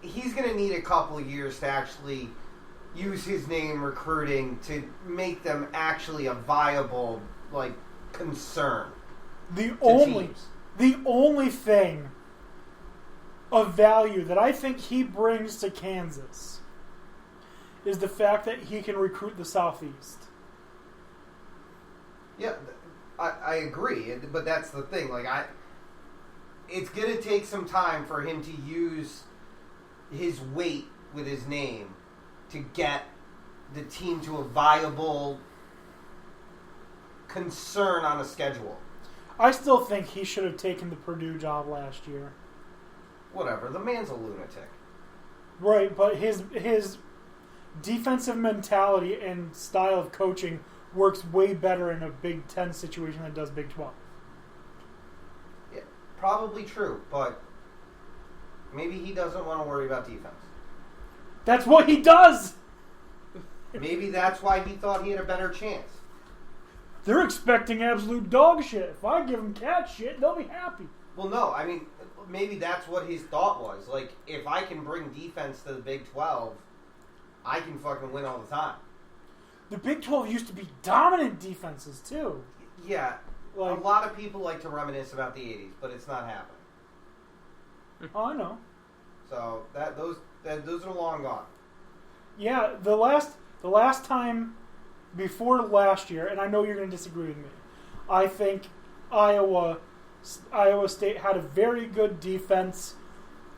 he's going to need a couple of years to actually use his name recruiting to make them actually a viable concern. The teams. only thing of value that I think he brings to Kansas is the fact that he can recruit the Southeast. Yeah, I agree, but that's the thing. It's going to take some time for him to use his weight with his name to get the team to a viable concern on a schedule. I still think he should have taken the Purdue job last year. Whatever, the man's a lunatic. Right, but his defensive mentality and style of coaching works way better in a Big Ten situation than it does Big 12. Yeah, probably true, but maybe he doesn't want to worry about defense. That's what he does! Maybe that's why he thought he had a better chance. They're expecting absolute dog shit. If I give them cat shit, they'll be happy. Well, no, I mean, maybe that's what his thought was. If I can bring defense to the Big 12, I can fucking win all the time. The Big 12 used to be dominant defenses, too. Yeah, a lot of people like to reminisce about the 80s, but it's not happening. Oh, I know. So, those are long gone. Yeah, the last time before last year, and I know you're going to disagree with me, I think Iowa State had a very good defense.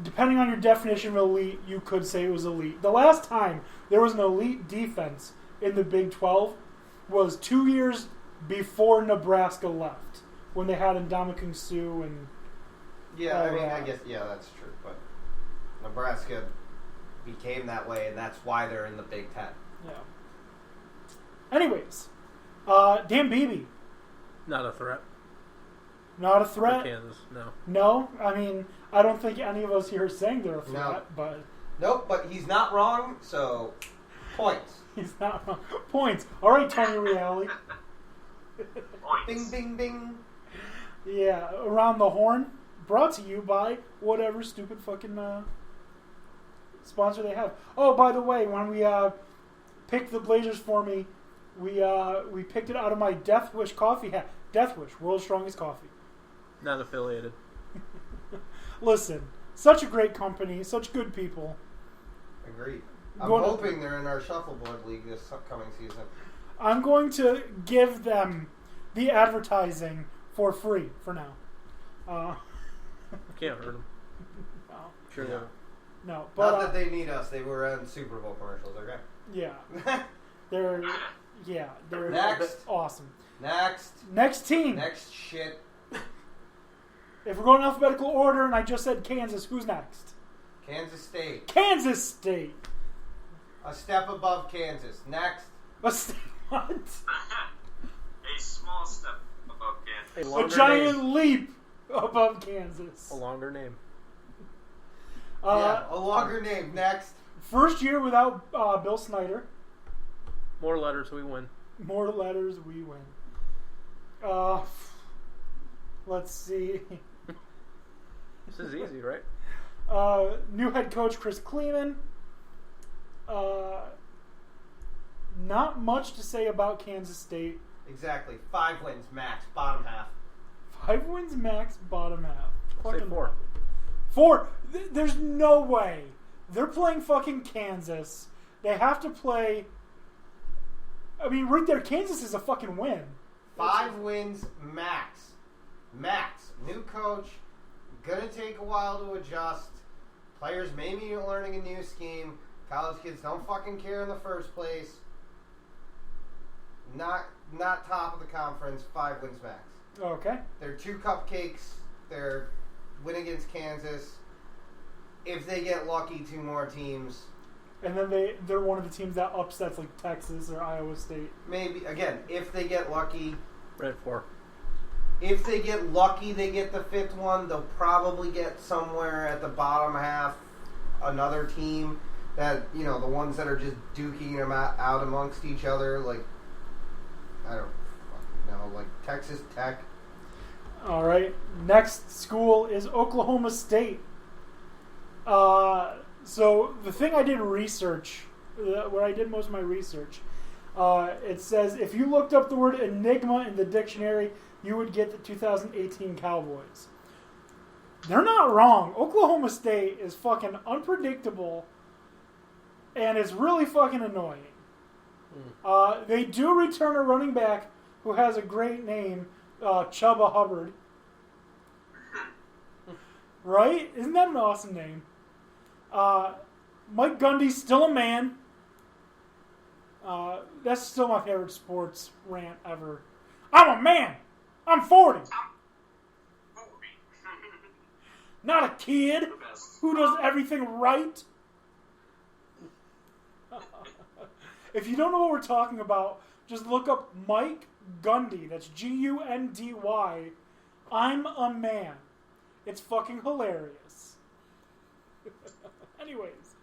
Depending on your definition of elite, you could say it was elite. The last time there was an elite defense in the Big 12 was 2 years before Nebraska left, when they had Ndamukong Suh and... Yeah, I guess, that's true. But Nebraska became that way, and that's why they're in the Big Ten. Yeah. Anyways, Dan Beebe. Not a threat. Not a threat? For Kansas, no. No? I mean, I don't think any of us here are saying they're a threat, No. but... Nope, but he's not wrong, so points. He's not wrong. Points. All right, Tony Reale. Bing, bing, bing. Yeah, Around the Horn, brought to you by whatever stupid fucking sponsor they have. Oh, by the way, when we picked the Blazers for me, we picked it out of my Death Wish coffee hat. Death Wish, world's strongest coffee. Not affiliated. Listen, such a great company, such good people. Agreed. I'm hoping they're in our shuffleboard league this upcoming season. I'm going to give them the advertising for free for now. Can't hurt them. No. Sure they will. No, but not that they need us. They were in Super Bowl commercials. Okay. Yeah. They're Next. awesome. Next team. Next shit. If we're going in alphabetical order, and I just said Kansas, who's next? Kansas State. Kansas State. A step above Kansas. Next. What? A small step above Kansas. A giant leap above Kansas. A longer name. A longer name. Next. First year without Bill Snyder. More letters, we win. More letters, we win. Let's see. This is easy, right? New head coach Chris Kleeman. Not much to say about Kansas State. Exactly. 5 wins max, bottom half. 5 wins max, bottom half. I'll say 4. 4. There's no way. They're playing fucking Kansas. They have to play... I mean, right there, Kansas is a fucking win. 5 wins max. Max. New coach. Gonna take a while to adjust. Players maybe you're learning a new scheme. College kids don't fucking care in the first place. Not top of the conference. 5 wins max. Okay. They're 2 cupcakes. They're win against Kansas. If they get lucky, 2 more teams. And then they're one of the teams that upsets like Texas or Iowa State. Maybe, again, if they get lucky. Red 4. If they get lucky, they get the 5th one. They'll probably get somewhere at the bottom half another team that, the ones that are just duking them out amongst each other. Like, I don't fucking know, like Texas Tech. All right. Next school is Oklahoma State. So the thing I did research, where I did most of my research, it says if you looked up the word enigma in the dictionary, you would get the 2018 Cowboys. They're not wrong. Oklahoma State is fucking unpredictable, and it's really fucking annoying. They do return a running back who has a great name, Chubba Hubbard. Right? Isn't that an awesome name? Mike Gundy's still a man. That's still my favorite sports rant ever. I'm a man. I'm 40. Not a kid who does everything right. If you don't know what we're talking about, just look up Mike Gundy. That's Gundy. I'm a man. It's fucking hilarious. Anyways,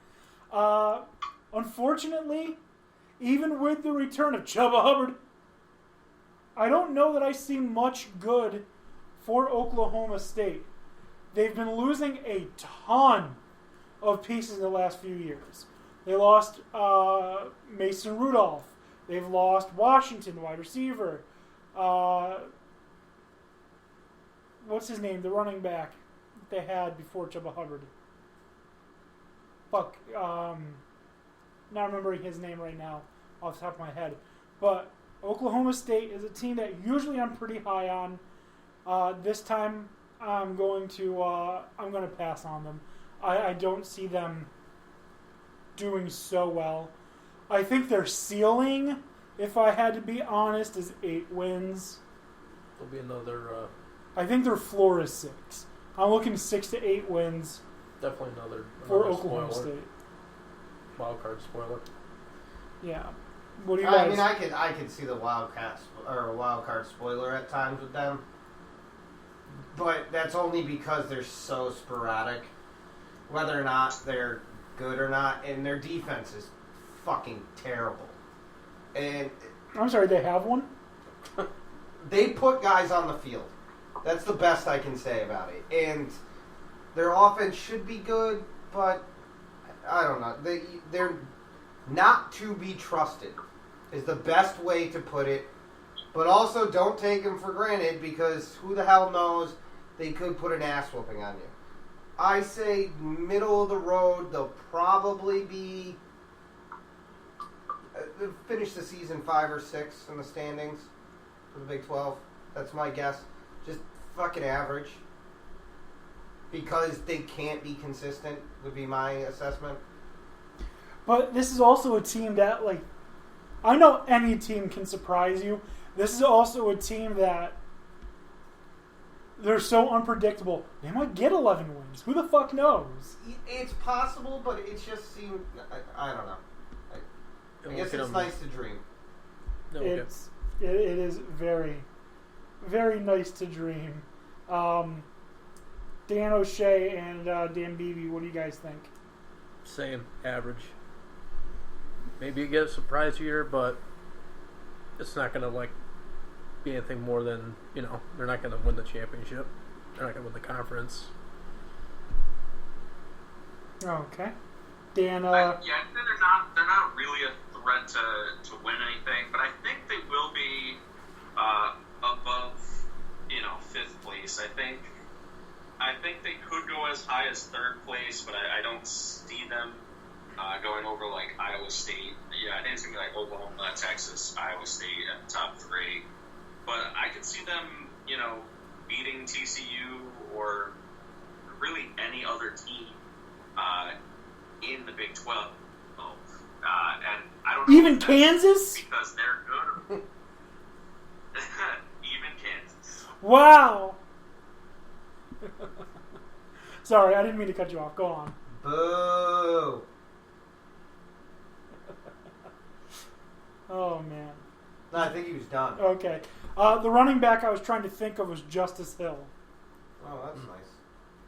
unfortunately, even with the return of Chubba Hubbard, I don't know that I see much good for Oklahoma State. They've been losing a ton of pieces in the last few years. They lost Mason Rudolph. They've lost Washington, wide receiver. What's his name? The running back they had before Chubba Hubbard. Fuck. Not remembering his name right now off the top of my head. But Oklahoma State is a team that usually I'm pretty high on. This time I'm going to pass on them. I don't see them doing so well. I think their ceiling, if I had to be honest, is 8 wins. There'll be another. I think their floor is 6. I'm looking 6 to 8 wins. Definitely another for Oklahoma spoiler. State. Wild card spoiler. Yeah. What do you guys? I mean, I could see the wild card spoiler at times with them, but that's only because they're so sporadic. Whether or not they're good or not, and their defense is fucking terrible. And I'm sorry, they have one? they put guys on the field. That's the best I can say about it. And their offense should be good, but I don't know. They're not to be trusted is the best way to put it. But also don't take them for granted because who the hell knows, they could put an ass whooping on you. I say middle of the road, they'll probably be finish the season 5 or 6 in the standings for the Big 12. That's my guess. Just fucking average. Because they can't be consistent would be my assessment. But this is also a team that, like, I know any team can surprise you. This is also a team that they're so unpredictable. They might get 11 wins. Who the fuck knows? It's possible, but it just seems... I don't know. I guess it's nice to dream. It is very, very nice to dream. Dan O'Shea and Dan Beebe, what do you guys think? Same, average. Maybe you get a surprise year, but it's not going to be anything more than, they're not going to win the championship. They're not going to win the conference. Okay. Dan, I'd say they're not really a threat to win anything, but I think they will be above, 5th place. I think they could go as high as 3rd place, but I don't see them going over Iowa State. Yeah, I think it's gonna be Oklahoma, Texas, Iowa State at the top 3. But I could see them, beating TCU or really any other team in the Big 12. And I don't know even Kansas? because they're good. Even Kansas. Wow. Sorry, I didn't mean to cut you off. Go on. Boo! Oh, man. No, I think he was done. Okay. The running back I was trying to think of was Justice Hill. Oh, that's nice.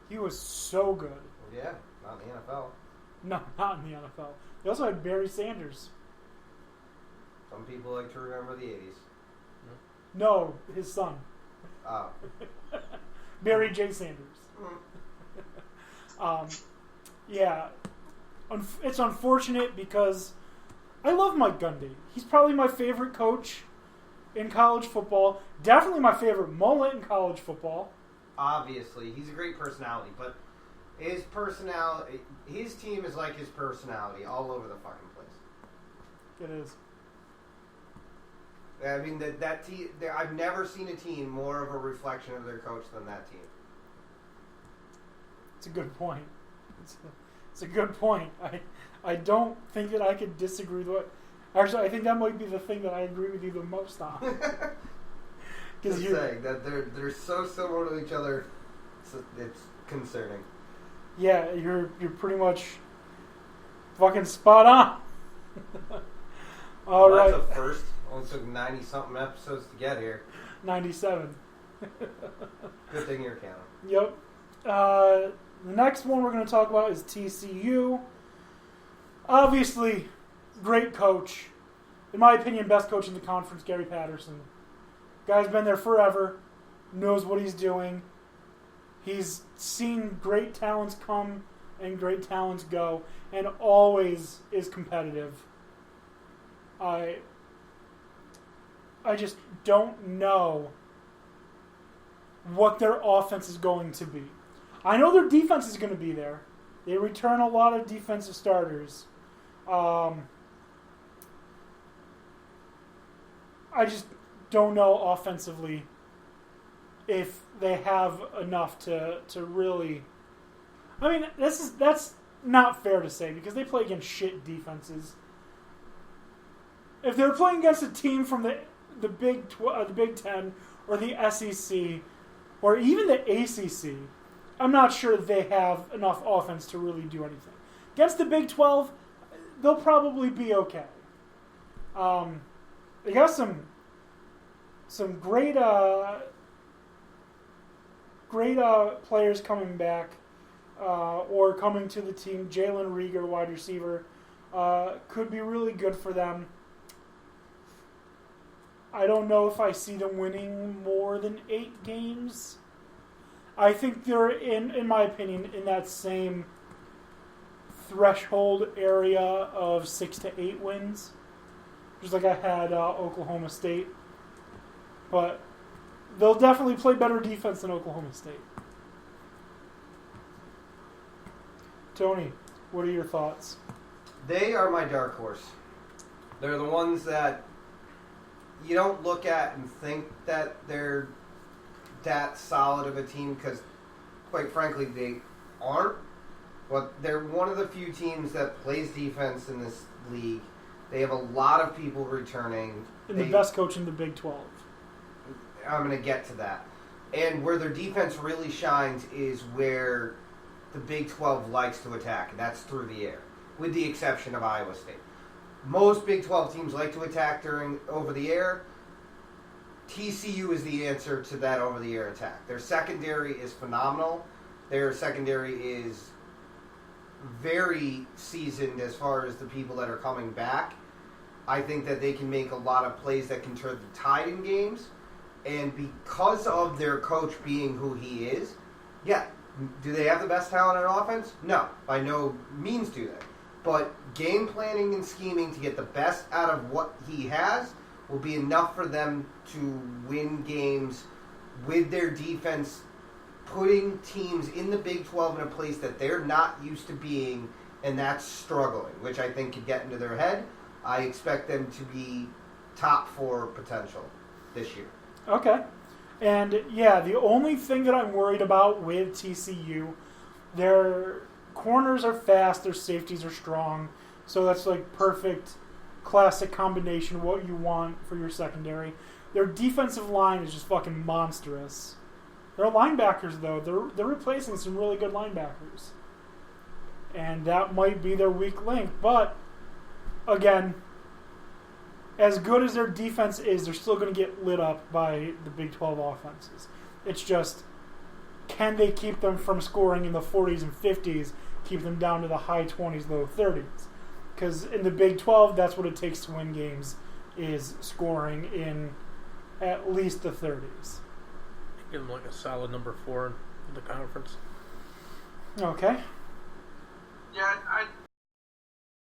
He was so good. Yeah, not in the NFL. No, not in the NFL. They also had Barry Sanders. Some people like to remember the 80s. No, his son. Oh. Barry J. Sanders. Yeah. it's unfortunate because I love Mike Gundy. He's probably my favorite coach in college football. Definitely my favorite mullet in college football. Obviously, he's a great personality, but his team is like his personality all over the fucking place. It is. I mean, that team. I've never seen a team more of a reflection of their coach than that team. It's a good point. It's a good point. I don't think that I could disagree with what. Actually, I think that might be the thing that I agree with you the most on. Just saying that they're so similar to each other, it's concerning. Yeah, you're pretty much fucking spot on. All right. That's a first. Only took 90-something episodes to get here. 97. Good thing you're counting. Yep. The next one we're going to talk about is TCU. Obviously, great coach. In my opinion, best coach in the conference, Gary Patterson. Guy's been there forever, knows what he's doing. He's seen great talents come and great talents go, and always is competitive. I just don't know what their offense is going to be. I know their defense is going to be there. They return a lot of defensive starters. I just don't know offensively if they have enough to really. I mean, that's not fair to say because they play against shit defenses. If they're playing against a team from the Big 10 or the SEC or even the ACC, I'm not sure that they have enough offense to really do anything. Against the Big 12, they'll probably be okay. They got some great players coming back or coming to the team. Jalen Reagor, wide receiver, could be really good for them. I don't know if I see them winning more than 8 games. I think they're, in my opinion, in that same threshold area of 6 to 8 wins. Just like I had Oklahoma State. But they'll definitely play better defense than Oklahoma State. Tony, what are your thoughts? They are my dark horse. They're the ones that you don't look at and think that they're that solid of a team because, quite frankly, they aren't. But they're one of the few teams that plays defense in this league. They have a lot of people returning. And the best coach in the Big 12. I'm going to get to that. And where their defense really shines is where the Big 12 likes to attack, and that's through the air, with the exception of Iowa State. Most Big 12 teams like to attack over the air. TCU is the answer to that over-the-air attack. Their secondary is phenomenal. Their secondary is very seasoned as far as the people that are coming back. I think that they can make a lot of plays that can turn the tide in games. And because of their coach being who he is, yeah, do they have the best talent on offense? No, by no means do they. But game planning and scheming to get the best out of what he has will be enough for them to win games with their defense, putting teams in the Big 12 in a place that they're not used to being, and that's struggling, which I think could get into their head. I expect them to be top 4 potential this year. Okay. And, yeah, the only thing that I'm worried about with TCU, their corners are fast, their safeties are strong, so that's like perfect classic combination of what you want for your secondary. Their defensive line is just fucking monstrous. Their linebackers, though, they're replacing some really good linebackers. And that might be their weak link. But, again, as good as their defense is, they're still going to get lit up by the Big 12 offenses. It's just, can they keep them from scoring in the 40s and 50s, keep them down to the high 20s, low 30s? Because in the Big 12, that's what it takes to win games, is scoring in at least the 30s. Give them like a solid number 4 in the conference. Okay. Yeah,